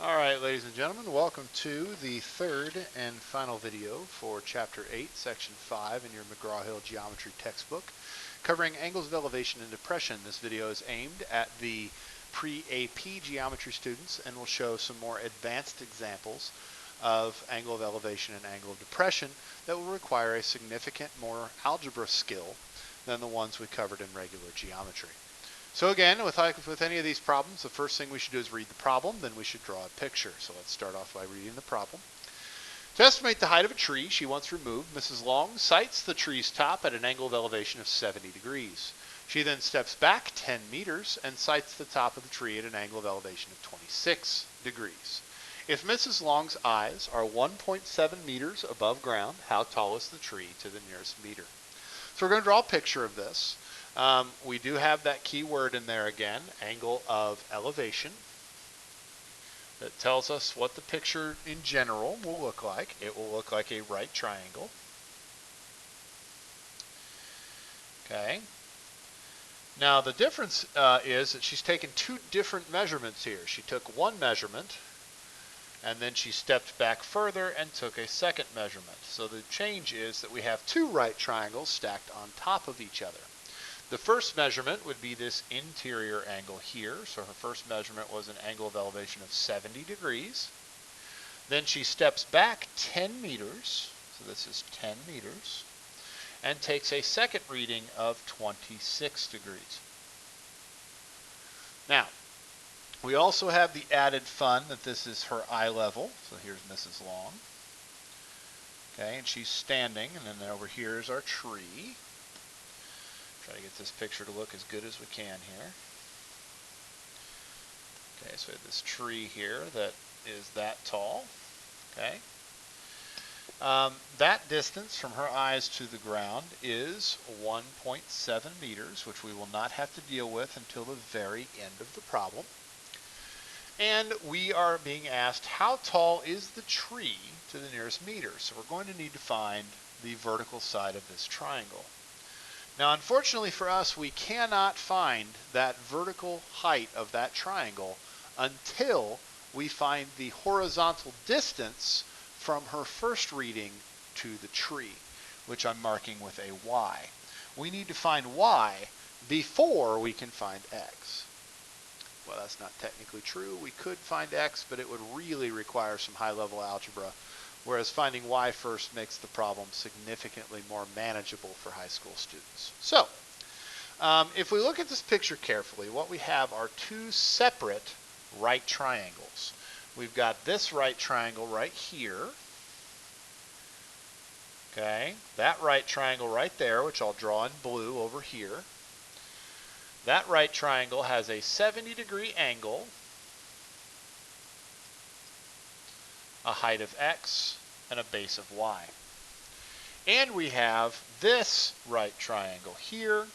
Alright, ladies and gentlemen, welcome to the third and final video for Chapter 8, Section 5 in your McGraw-Hill Geometry textbook, covering angles of elevation and depression. This video is aimed at the pre-AP geometry students and will show some more advanced examples of angle of elevation and angle of depression that will require a significant more algebra skill than the ones we covered in regular geometry. So again, with any of these problems, the first thing we should do is read the problem, then we should draw a picture. So let's start off by reading the problem. To estimate the height of a tree she wants removed, Mrs. Long sights the tree's top at an angle of elevation of 70 degrees. She then steps back 10 meters and sights the top of the tree at an angle of elevation of 26 degrees. If Mrs. Long's eyes are 1.7 meters above ground, how tall is the tree to the nearest meter? So we're going to draw a picture of this. We do have that key word in there again, angle of elevation. That tells us what the picture in general will look like. It will look like a right triangle. Okay. Now the difference is that she's taken two different measurements here. She took one measurement and then she stepped back further and took a second measurement. So the change is that we have two right triangles stacked on top of each other. The first measurement would be this interior angle here. So her first measurement was an angle of elevation of 70 degrees. Then she steps back 10 meters, so this is 10 meters, and takes a second reading of 26 degrees. Now, we also have the added fun that this is her eye level. So here's Mrs. Long. Okay, and she's standing, and then over here is our tree. Try to get this picture to look as good as we can here. Okay, so we have this tree here that is that tall. Okay. That distance from her eyes to the ground is 1.7 meters, which we will not have to deal with until the very end of the problem. And we are being asked, how tall is the tree to the nearest meter? So we're going to need to find the vertical side of this triangle. Now, unfortunately for us, we cannot find that vertical height of that triangle until we find the horizontal distance from her first reading to the tree, which I'm marking with a Y. We need to find Y before we can find X. Well, that's not technically true. We could find X, but it would really require some high-level algebra, whereas finding Y first makes the problem significantly more manageable for high school students. So, if we look at this picture carefully, what we have are two separate right triangles. We've got this right triangle right here. Okay, that right triangle right there, which I'll draw in blue over here. That right triangle has a 70-degree angle, a height of X, and a base of Y. And we have this right triangle here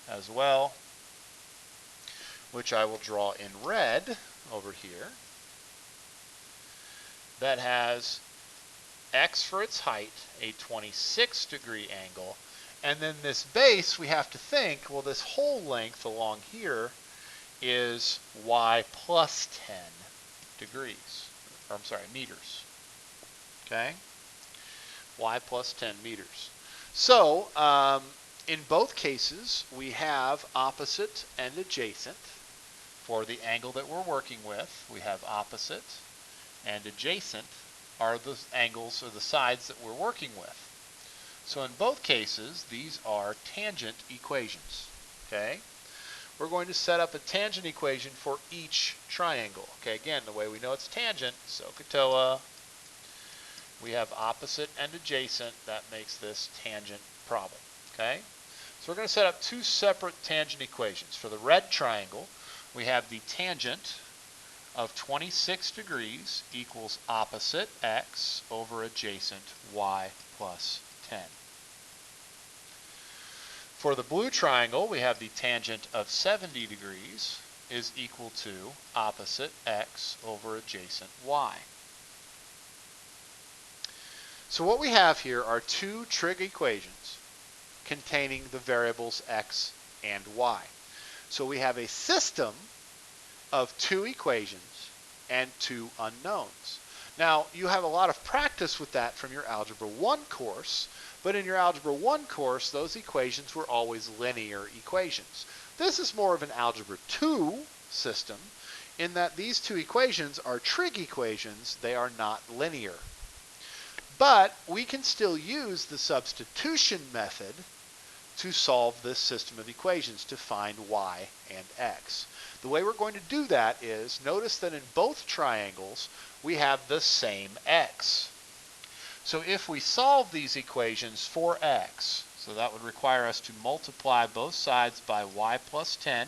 as well, which I will draw in red over here, that has X for its height, a 26-degree angle, and then this base, we have to think, well, this whole length along here is Y plus 10 degrees. Or, I'm sorry, meters. Okay? Y plus 10 meters. So, in both cases, we have opposite and adjacent. For the angle that we're working with, we have opposite and adjacent are the angles or the sides that we're working with. So in both cases, these are tangent equations. Okay? We're going to set up a tangent equation for each triangle. Okay, again, the way we know it's tangent, SOHCAHTOA, we have opposite and adjacent. That makes this tangent problem. Okay? So we're going to set up two separate tangent equations. For the red triangle, we have the tangent of 26 degrees equals opposite X over adjacent Y plus 10. For the blue triangle, we have the tangent of 70 degrees is equal to opposite X over adjacent Y. So what we have here are two trig equations containing the variables X and Y. So we have a system of two equations and two unknowns. Now, you have a lot of practice with that from your Algebra 1 course, but in your Algebra 1 course, those equations were always linear equations. This is more of an Algebra 2 system in that these two equations are trig equations, they are not linear. But we can still use the substitution method to solve this system of equations to find y and x. The way we're going to do that is, notice that in both triangles we have the same x. So if we solve these equations for x, so that would require us to multiply both sides by y plus 10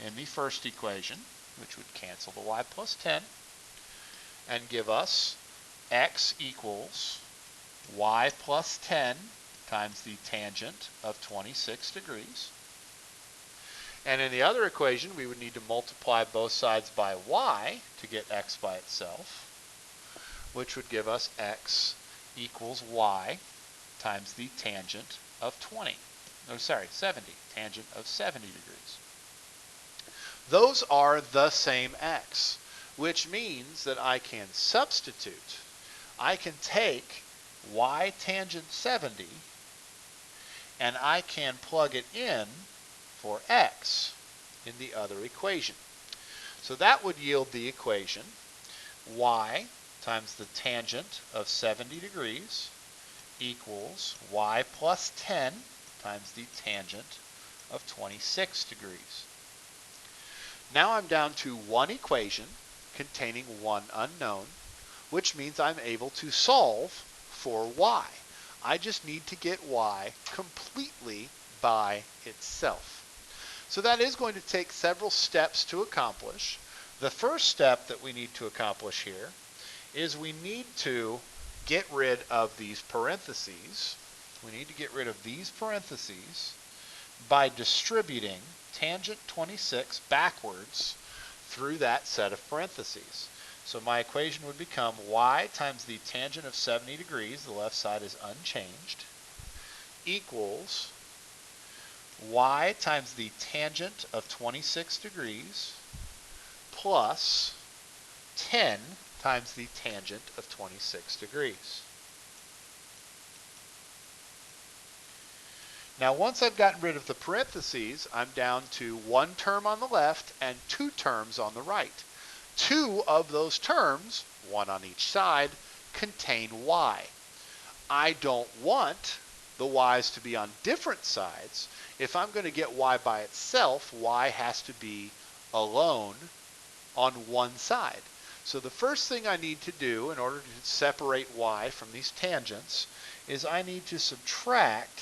in the first equation, which would cancel the y plus 10, and give us x equals y plus 10 times the tangent of 26 degrees. And in the other equation, we would need to multiply both sides by y to get x by itself, which would give us x equals y times the tangent of 70, tangent of 70 degrees. Those are the same x, which means that I can substitute. I can take y tangent 70 and I can plug it in for x in the other equation. So that would yield the equation y times the tangent of 70 degrees equals y plus 10 times the tangent of 26 degrees. Now I'm down to one equation containing one unknown, which means I'm able to solve for y. I just need to get y completely by itself. So that is going to take several steps to accomplish. The first step that we need to accomplish here is we need to get rid of these parentheses. We need to get rid of these parentheses by distributing tangent 26 backwards through that set of parentheses. So my equation would become y times the tangent of 70 degrees, the left side is unchanged, equals y times the tangent of 26 degrees plus 10 times the tangent of 26 degrees. Now once I've gotten rid of the parentheses, I'm down to one term on the left and two terms on the right. Two of those terms, one on each side, contain y. I don't want the y's to be on different sides. If I'm going to get y by itself, y has to be alone on one side. So the first thing I need to do in order to separate y from these tangents is I need to subtract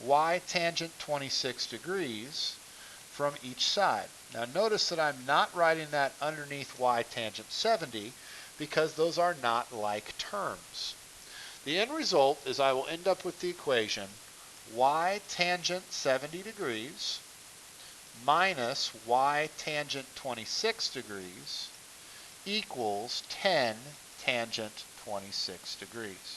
y tangent 26 degrees from each side. Now notice that I'm not writing that underneath y tangent 70 because those are not like terms. The end result is I will end up with the equation y tangent 70 degrees minus y tangent 26 degrees equals 10 tangent 26 degrees.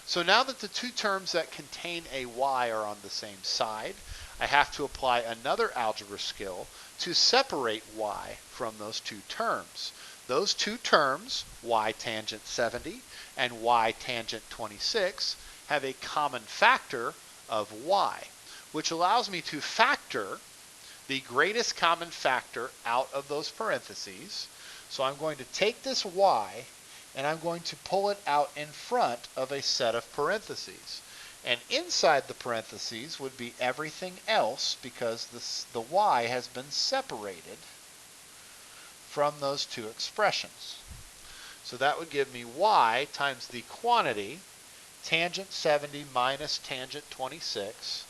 So now that the two terms that contain a y are on the same side, I have to apply another algebra skill to separate y from those two terms. Those two terms, y tangent 70 and y tangent 26, have a common factor of y, which allows me to factor the greatest common factor out of those parentheses. So I'm going to take this y and I'm going to pull it out in front of a set of parentheses. And inside the parentheses would be everything else because the y has been separated from those two expressions. So that would give me y times the quantity tangent 70 minus tangent 26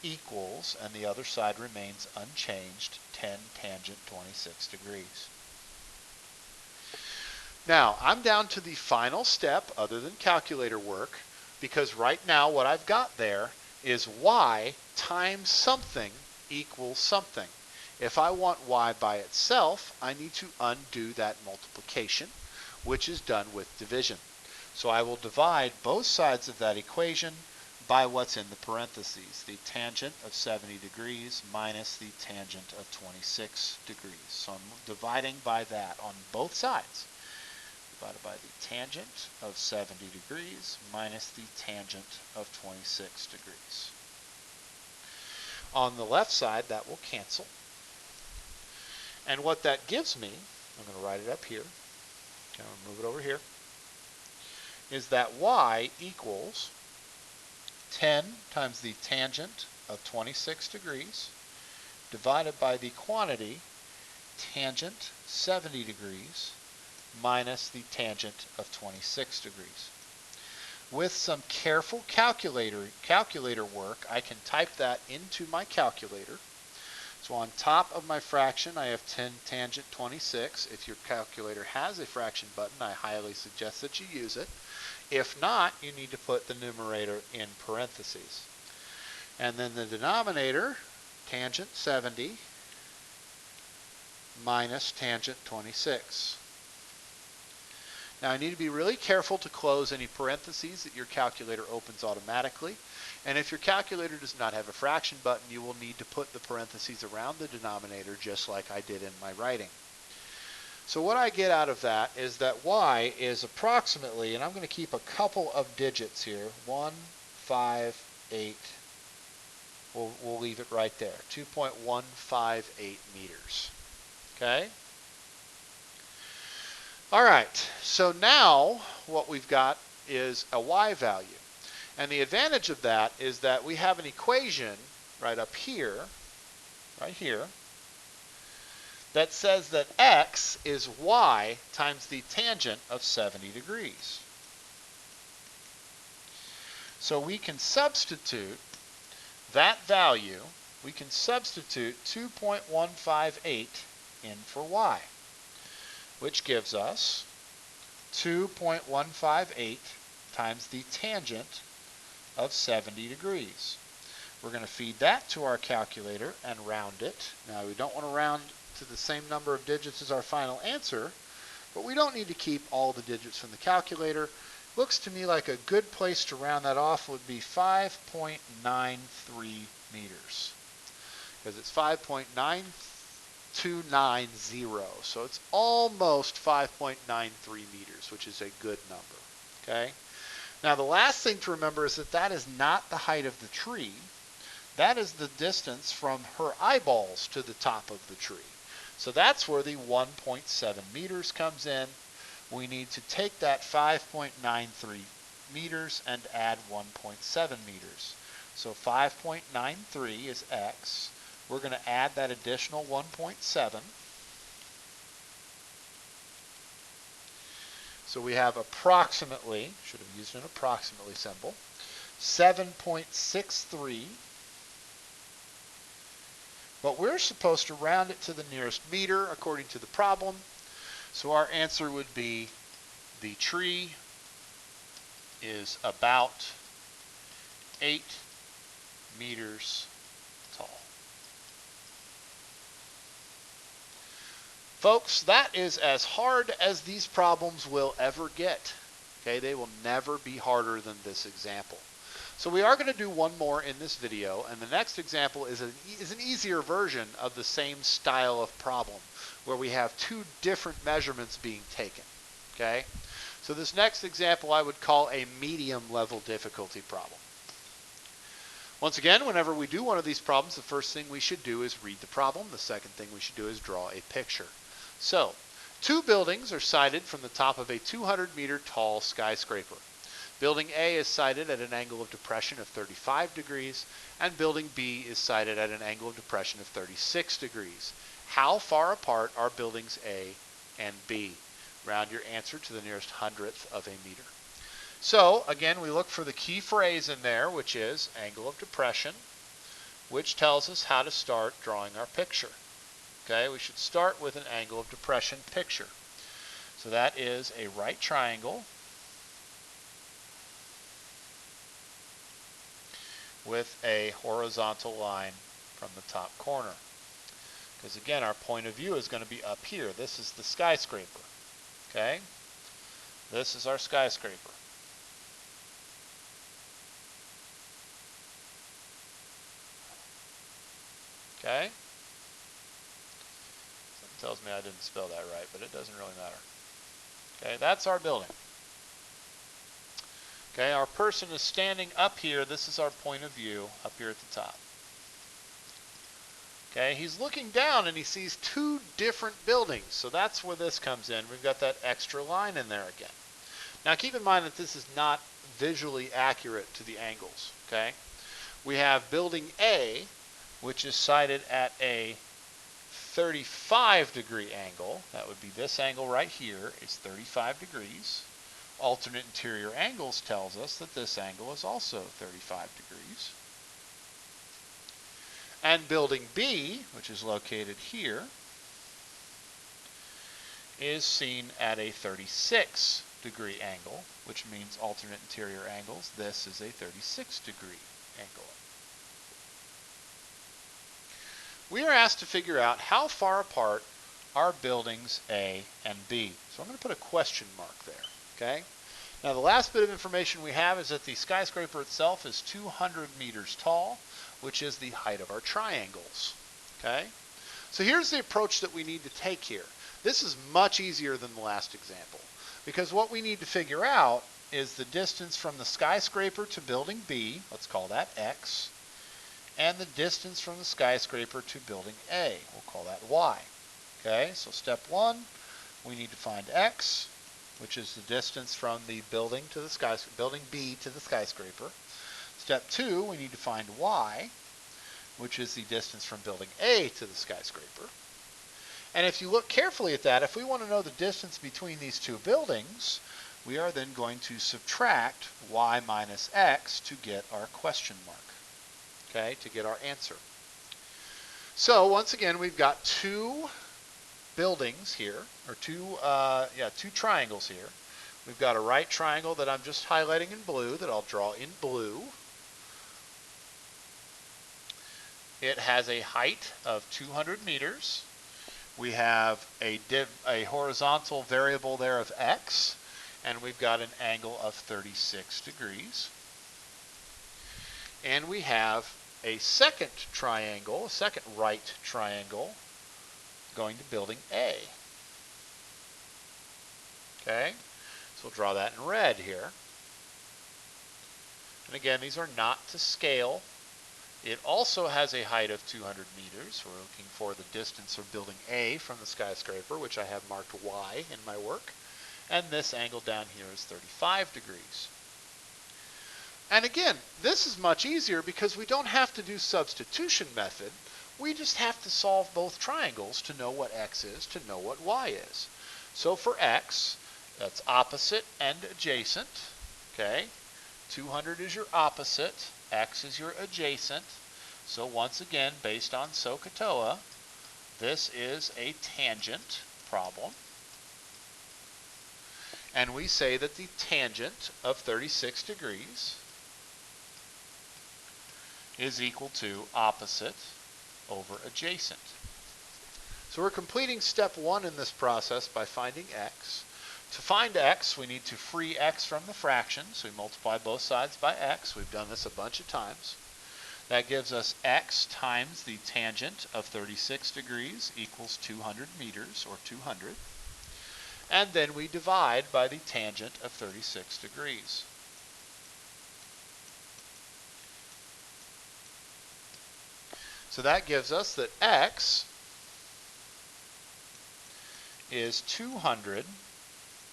equals, and the other side remains unchanged, 10 tangent 26 degrees. Now, I'm down to the final step other than calculator work, because right now what I've got there is y times something equals something. If I want y by itself, I need to undo that multiplication, which is done with division. So I will divide both sides of that equation by what's in the parentheses, the tangent of 70 degrees minus the tangent of 26 degrees. So I'm dividing by that on both sides. Divided by the tangent of 70 degrees minus the tangent of 26 degrees. On the left side, that will cancel. And what that gives me, I'm going to write it up here, okay, I'll move it over here, is that y equals 10 times the tangent of 26 degrees divided by the quantity tangent 70 degrees minus the tangent of 26 degrees. With some careful calculator work, I can type that into my calculator. So on top of my fraction, I have 10 tangent 26. If your calculator has a fraction button, I highly suggest that you use it. If not, you need to put the numerator in parentheses. And then the denominator, tangent 70 minus tangent 26. Now I need to be really careful to close any parentheses that your calculator opens automatically. And if your calculator does not have a fraction button, you will need to put the parentheses around the denominator just like I did in my writing. So what I get out of that is that y is approximately, and I'm going to keep a couple of digits here, 1, 5, 8, we'll leave it right there, 2.158 meters. Okay? All right, so now what we've got is a y value. And the advantage of that is that we have an equation right up here, right here, that says that x is y times the tangent of 70 degrees. So we can substitute that value, we can substitute 2.158 in for y, which gives us 2.158 times the tangent of 70 degrees. We're going to feed that to our calculator and round it. Now we don't want to round to the same number of digits as our final answer, but we don't need to keep all the digits from the calculator. Looks to me like a good place to round that off would be 5.93 meters, because it's 5.9290, so it's almost 5.93 meters, which is a good number. Okay. Now the last thing to remember is that that is not the height of the tree. That is the distance from her eyeballs to the top of the tree. So that's where the 1.7 meters comes in. We need to take that 5.93 meters and add 1.7 meters. So 5.93 is x. We're going to add that additional 1.7. So we have approximately, should have used an approximately symbol, 7.63. But we're supposed to round it to the nearest meter according to the problem. So our answer would be the tree is about 8 meters tall. Folks, that is as hard as these problems will ever get. Okay, they will never be harder than this example. So we are going to do one more in this video, and the next example is an easier version of the same style of problem, where we have two different measurements being taken. Okay, so this next example I would call a medium level difficulty problem. Once again, whenever we do one of these problems, the first thing we should do is read the problem. The second thing we should do is draw a picture. So, two buildings are sited from the top of a 200-meter tall skyscraper. Building A is sited at an angle of depression of 35 degrees, and Building B is sited at an angle of depression of 36 degrees. How far apart are buildings A and B? Round your answer to the nearest hundredth of a meter. So, again, we look for the key phrase in there, which is angle of depression, which tells us how to start drawing our picture. Okay, we should start with an angle of depression picture. So that is a right triangle with a horizontal line from the top corner. Because again, our point of view is going to be up here. This is the skyscraper. Okay? This is our skyscraper. Okay? Something tells me I didn't spell that right, but it doesn't really matter. Okay, that's our building. Okay, our person is standing up here. This is our point of view up here at the top. Okay, he's looking down and he sees two different buildings. So that's where this comes in. We've got that extra line in there again. Now keep in mind that this is not visually accurate to the angles. Okay, we have building A, which is sited at a 35-degree angle. That would be this angle right here is 35 degrees. Alternate interior angles tells us that this angle is also 35 degrees. And building B, which is located here, is seen at a 36-degree angle, which means alternate interior angles. This is a 36-degree angle. We are asked to figure out how far apart are buildings A and B. So I'm going to put a question mark there. Okay? Now the last bit of information we have is that the skyscraper itself is 200 meters tall, which is the height of our triangles. Okay? So here's the approach that we need to take here. This is much easier than the last example, because what we need to figure out is the distance from the skyscraper to building B, let's call that X, and the distance from the skyscraper to building A, we'll call that Y. Okay, so step one, we need to find X, which is the distance from the building to the building B to the skyscraper. Step two, we need to find Y, which is the distance from building A to the skyscraper. And if you look carefully at that, if we want to know the distance between these two buildings, we are then going to subtract Y minus X to get our question mark. Okay, to get our answer. So once again, we've got two buildings here, or two triangles here. We've got a right triangle that I'm just highlighting in blue, that I'll draw in blue. It has a height of 200 meters. We have a horizontal variable there of X, and we've got an angle of 36 degrees. And we have a second triangle, a second right triangle, going to building A. Okay, so we'll draw that in red here. And again, these are not to scale. It also has a height of 200 meters. We're looking for the distance of building A from the skyscraper, which I have marked Y in my work. And this angle down here is 35 degrees. And again, this is much easier because we don't have to do substitution method. We just have to solve both triangles to know what X is, to know what Y is. So for X, that's opposite and adjacent. Okay, 200 is your opposite, X is your adjacent. So once again, based on SOHCAHTOA, this is a tangent problem. And we say that the tangent of 36 degrees is equal to opposite over adjacent. So we're completing step one in this process by finding X. To find X, we need to free X from the fraction, so we multiply both sides by X. We've done this a bunch of times. That gives us X times the tangent of 36 degrees equals 200 meters, or 200. And then we divide by the tangent of 36 degrees. So that gives us that X is 200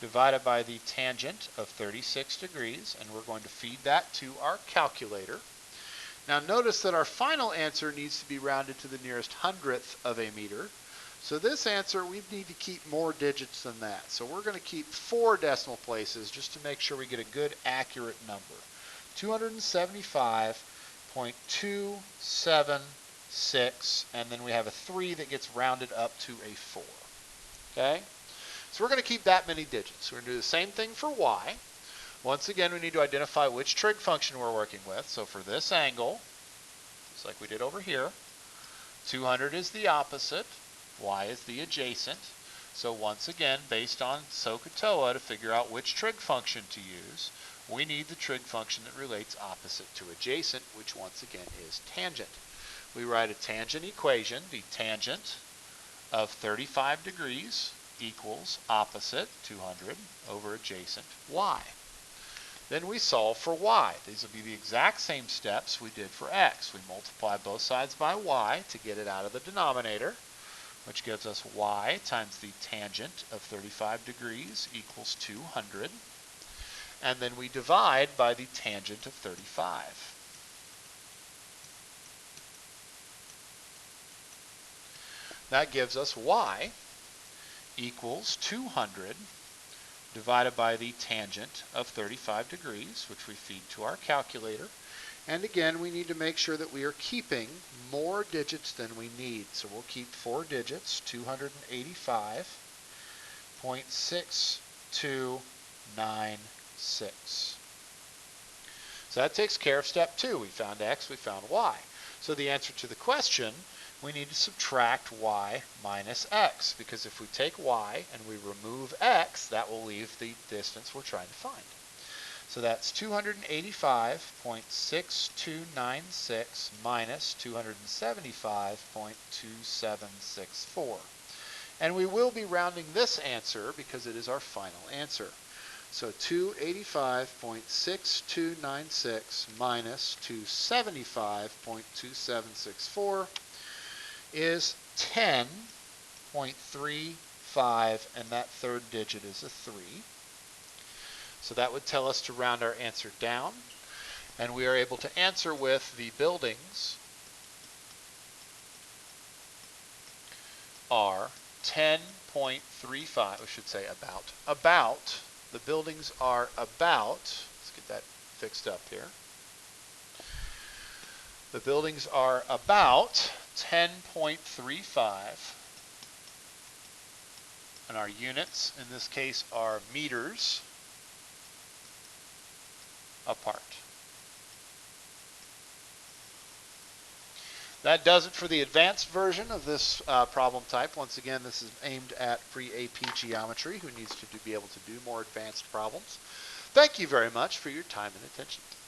divided by the tangent of 36 degrees, and we're going to feed that to our calculator. Now notice that our final answer needs to be rounded to the nearest hundredth of a meter. So this answer, we need to keep more digits than that. So we're going to keep 4 decimal places just to make sure we get a good, accurate number. 275.276, and then we have a 3 that gets rounded up to a 4. Okay? So we're going to keep that many digits. We're going to do the same thing for Y. Once again, we need to identify which trig function we're working with. So for this angle, just like we did over here, 200 is the opposite, Y is the adjacent. So once again, based on SOHCAHTOA, to figure out which trig function to use, we need the trig function that relates opposite to adjacent, which once again is tangent. we write a tangent equation. The tangent of 35 degrees equals opposite, 200, over adjacent, y. Then we solve for y. These will be the exact same steps we did for x. We multiply both sides by y to get it out of the denominator, which gives us y times the tangent of 35 degrees equals 200. And then we divide by the tangent of 35. That gives us y equals 200 divided by the tangent of 35 degrees, which we feed to our calculator. And again, we need to make sure that we are keeping more digits than we need. So we'll keep 4 digits, 285.6296. So that takes care of step 2. We found x, we found y. So the answer to the question, we need to subtract y minus x, because if we take y and we remove x, that will leave the distance we're trying to find. So that's 285.6296 minus 275.2764. And we will be rounding this answer because it is our final answer. So 285.6296 minus 275.2764 is 10.35, and that third digit is a 3. So that would tell us to round our answer down, and we are able to answer with the buildings are 10.35, we should say about, the buildings are about, let's get that fixed up here. The buildings are about 10.35, and our units in this case are meters apart. That does it for the advanced version of this problem type. Once again, this is aimed at pre-AP geometry who needs to be able to do more advanced problems. Thank you very much for your time and attention.